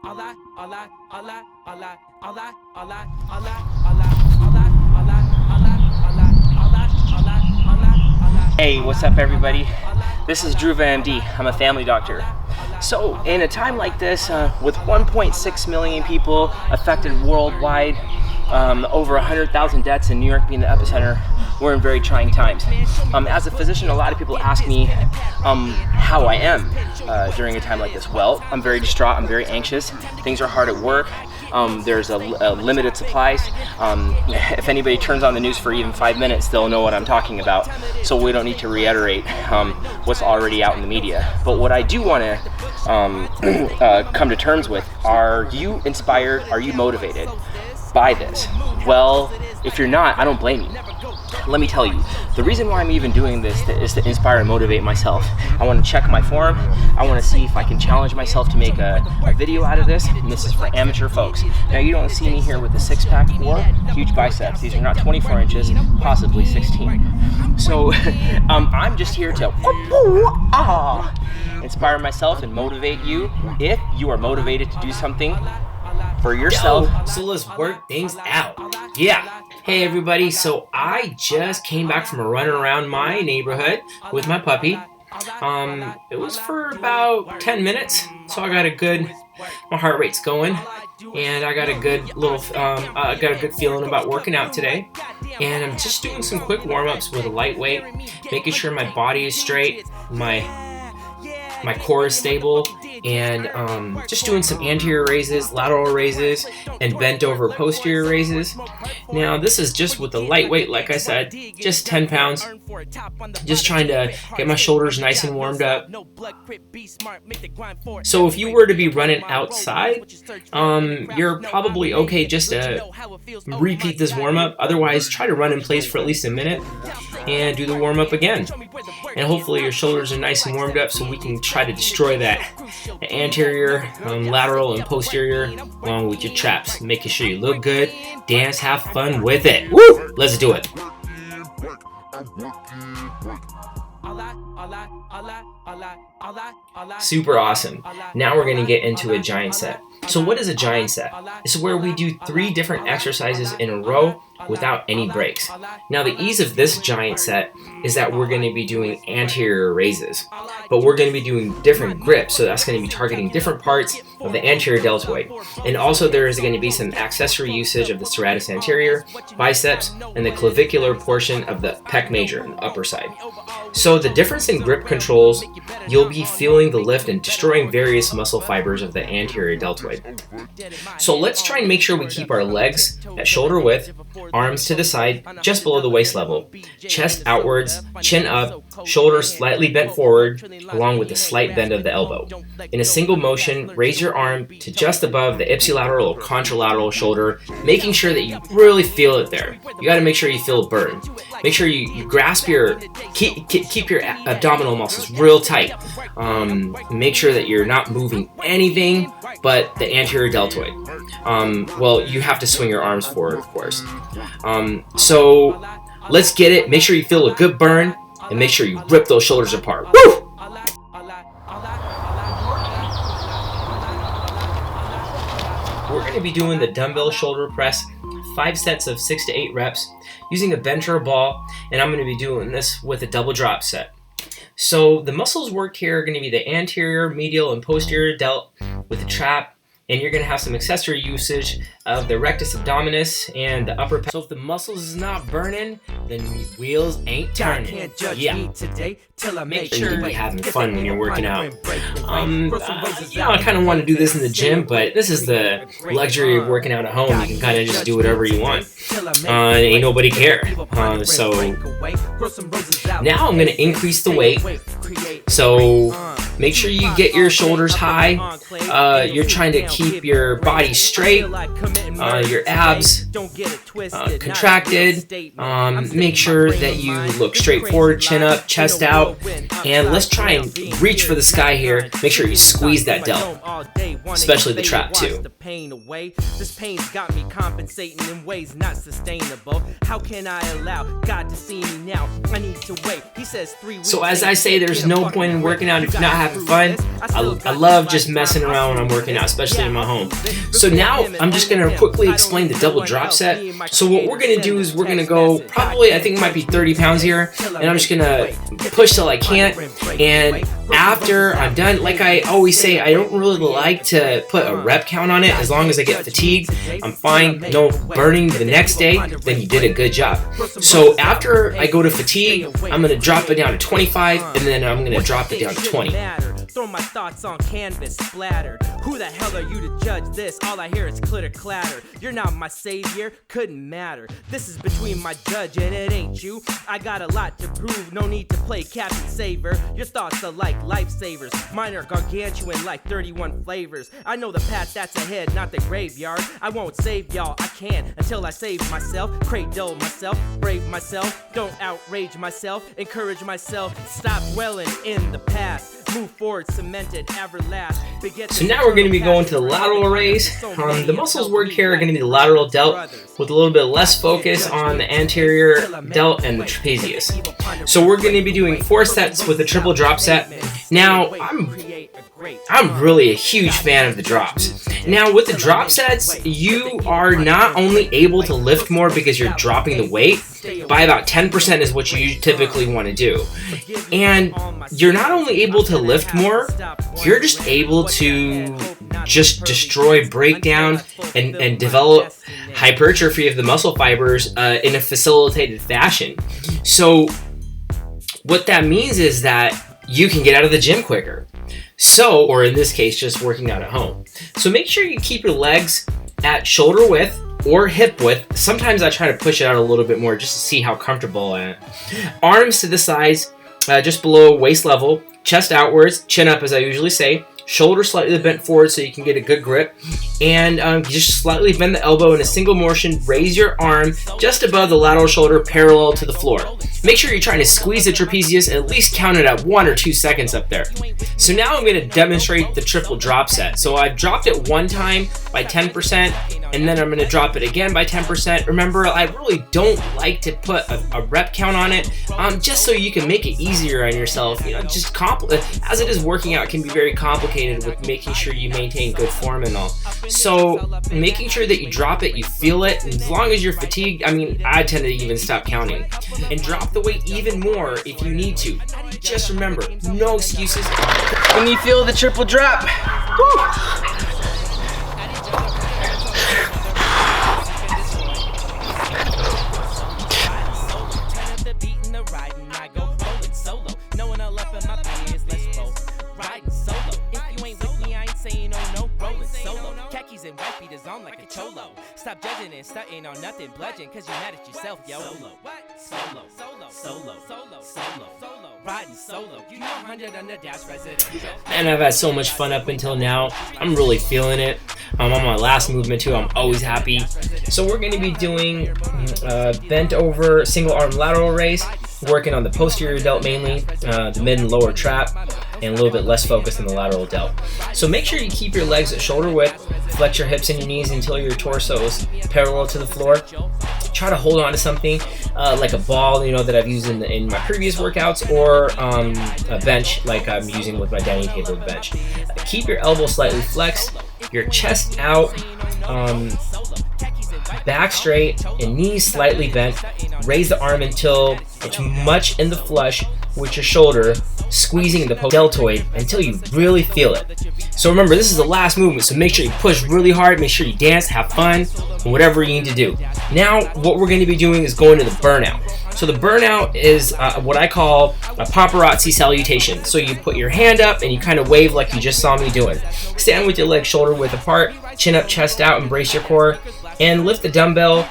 Hey, what's up everybody? This is Dhruva MD. I'm a family doctor. So in a time like this, with 1.6 million people affected worldwide, over 100,000 deaths in New York being the epicenter, we're in very trying times. As a physician, a lot of people ask me how I am during a time like this. Well, I'm very distraught, I'm very anxious, things are hard at work. There's a limited supplies. If anybody turns on the news for even 5 minutes, they'll know what I'm talking about. So we don't need to reiterate what's already out in the media. But what I do want to come to terms with, are you inspired? Are you motivated by this? Well, if you're not, I don't blame you. Let me tell you, the reason why I'm even doing this is to inspire and motivate myself. I want to check my form. I want to see if I can challenge myself to make a video out of this. And this is for amateur folks. Now, you don't see me here with a six-pack or huge biceps. These are not 24 inches, possibly 16. So I'm just here to inspire myself and motivate you if you are motivated to do something for yourself. So let's work things out. Yeah. Hey everybody, so I just came back from a run around my neighborhood with my puppy. It was for about 10 minutes, so I got a good, my heart rate's going, and I got a good little, I got a good feeling about working out today. And I'm just doing some quick warm-ups with a lightweight, making sure my body is straight, my core is stable, and just doing some anterior raises, lateral raises, and bent over posterior raises. Now this is just with the lightweight, like I said, just 10 pounds. Just trying to get my shoulders nice and warmed up. So if you were to be running outside, you're probably okay just to repeat this warm-up. Otherwise, try to run in place for at least a minute and do the warm-up again. And hopefully your shoulders are nice and warmed up so we can try to destroy that anterior, lateral, and posterior along with your traps, making sure you look good, dance, have fun with it. Woo! Let's do it. Super awesome. Now we're going to get into a giant set. So what is a giant set? It's where we do 3 different exercises in a row without any breaks. Now the ease of this giant set is that we're going to be doing anterior raises, but we're going to be doing different grips, so that's going to be targeting different parts of the anterior deltoid. And also there is going to be some accessory usage of the serratus anterior, biceps, and the clavicular portion of the pec major on the upper side. So the difference in grip controls, you'll be feeling the lift and destroying various muscle fibers of the anterior deltoid. So let's try and make sure we keep our legs at shoulder width, arms to the side, just below the waist level, chest outwards, chin up, shoulders slightly bent forward, along with a slight bend of the elbow. In a single motion, raise your arm to just above the ipsilateral or contralateral shoulder, making sure that you really feel it there. You got to make sure you feel a burn. Make sure you grasp your, keep your abdominal muscles real tight. Make sure that you're not moving anything but the anterior deltoid. Well, you have to swing your arms forward, of course. So let's get it. Make sure you feel a good burn, and make sure you rip those shoulders apart. Woo! We're going to be doing the dumbbell shoulder press, 5 sets of 6 to 8 reps, using a bench or a ball, and I'm going to be doing this with a double drop set. So the muscles worked here are going to be the anterior, medial, and posterior delt with the trap, and you're going to have some accessory usage of the rectus abdominis and the upper. So if the muscles is not burning, then wheels ain't turning. Yeah. Make sure you're having fun when you're working out. I kind of want to do this in the gym, but this is the luxury of working out at home. You can kind of just do whatever you want. Ain't nobody care. So now I'm going to increase the weight. So make sure you get your shoulders high. You're trying to keep your body straight, your abs contracted. Make sure that you look straight forward, chin up, chest out, and let's try and reach for the sky here. Make sure you squeeze that delt, especially the trap too. This pain's got me compensating in ways not sustainable. How can I allow God to see me now? I need to wait. He says 3 weeks. So as I say, there's no point in working out if you're not having fun. I love just messing around when I'm working out, especially in my home. So now I'm just gonna quickly explain the double drop set. So what we're gonna do is we're gonna go probably, I think it might be 30 pounds here, and I'm just gonna push till I can't. And after I'm done, like I always say, I don't really like to put a rep count on it. As long as I get fatigued, I'm fine. No burning the next day, then you did a good job. So after I go to fatigue, I'm gonna drop it down to 25, and then I'm gonna drop it down to 20. Throw my thoughts on canvas, splattered. Who the hell are you to judge this? All I hear is clitter clatter. You're not my savior, couldn't matter. This is between my judge and it ain't you. I got a lot to prove, no need to play Captain Saver. Your thoughts are like lifesavers. Mine are gargantuan like 31 flavors. I know the path that's ahead, not the graveyard. I won't save y'all, I can't until I save myself. Cradle myself, brave myself. Don't outrage myself, encourage myself. Stop dwelling in the past. Move forward, cemented, everlast. So now we're going to be going to the lateral raise. The muscles worked here are going to be the lateral delt with a little bit less focus on the anterior delt and the trapezius. So we're going to be doing 4 sets with a triple drop set. Now I'm really a huge fan of the drops. Now with the drop sets, you are not only able to lift more because you're dropping the weight, by about 10% is what you typically want to do. And you're not only able to lift more, you're just able to just destroy, break down, and develop hypertrophy of the muscle fibers in a facilitated fashion. So what that means is that you can get out of the gym quicker. So, or in this case, just working out at home. So make sure you keep your legs at shoulder width or hip width. Sometimes I try to push it out a little bit more just to see how comfortable I am. Arms to the sides, just below waist level, chest outwards, chin up as I usually say, shoulder slightly bent forward so you can get a good grip, and just slightly bend the elbow in a single motion. Raise your arm just above the lateral shoulder parallel to the floor. Make sure you're trying to squeeze the trapezius and at least count it at 1 or 2 seconds up there. So now I'm going to demonstrate the triple drop set. So I've dropped it one time by 10%, and then I'm going to drop it again by 10%. Remember, I really don't like to put a rep count on it, just so you can make it easier on yourself. You know, just as it is, working out can be very complicated with making sure you maintain good form and all. So making sure that you drop it, you feel it, and as long as you're fatigued, I mean, I tend to even stop counting. And drop the weight even more if you need to. Just remember, no excuses. When you feel the triple drop, woo! And white beat is on like a cholo. Stop judging and stunting on nothing, bludgeon, cause you're mad at yourself, yo. Solo. Riding solo. You know 100 on the dash residential. And I've had so much fun up until now. I'm really feeling it. I'm on my last movement too. I'm always happy. So we're going to be doing bent over single arm lateral raise, working on the posterior delt mainly, the mid and lower trap, and a little bit less focus on the lateral delt. So make sure you keep your legs at shoulder width, flex your hips and your knees until your torso is parallel to the floor. Try to hold on to something like a ball, you know, that I've used in my previous workouts, or a bench like I'm using with my dining table bench. Keep your elbow slightly flexed, your chest out, back straight, and knees slightly bent. Raise the arm until it's much in the flush with your shoulder, squeezing the deltoid until you really feel it. So remember, this is the last movement, so make sure you push really hard, make sure you dance, have fun, and whatever you need to do. Now, what we're going to be doing is going to the burnout. So the burnout is what I call a paparazzi salutation. So you put your hand up and you kind of wave like you just saw me doing. Stand with your legs shoulder width apart, chin up, chest out, embrace your core, and lift the dumbbell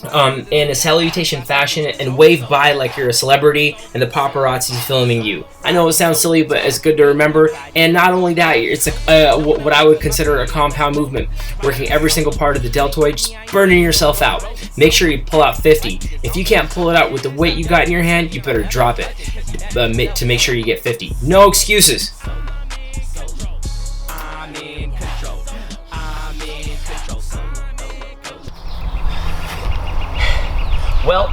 in a salutation fashion and wave by like you're a celebrity and the paparazzi's filming you. I know it sounds silly, but it's good to remember. And not only that, it's what I would consider a compound movement, working every single part of the deltoid, just burning yourself out. Make sure you pull out 50. If you can't pull it out with the weight you got in your hand, you better drop it to make sure you get 50. No excuses. Well,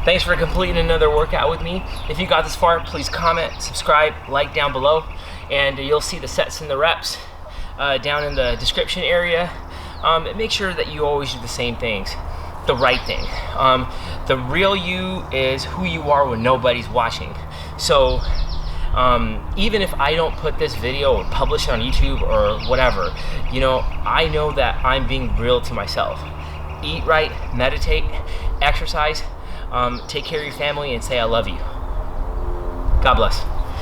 thanks for completing another workout with me. If you got this far, please comment, subscribe, like down below, and you'll see the sets and the reps down in the description area. Make sure that you always do the same things, the right thing. The real you is who you are when nobody's watching. So even if I don't put this video or publish it on YouTube or whatever, you know, I know that I'm being real to myself. Eat right, meditate, exercise, take care of your family, and say I love you. God bless.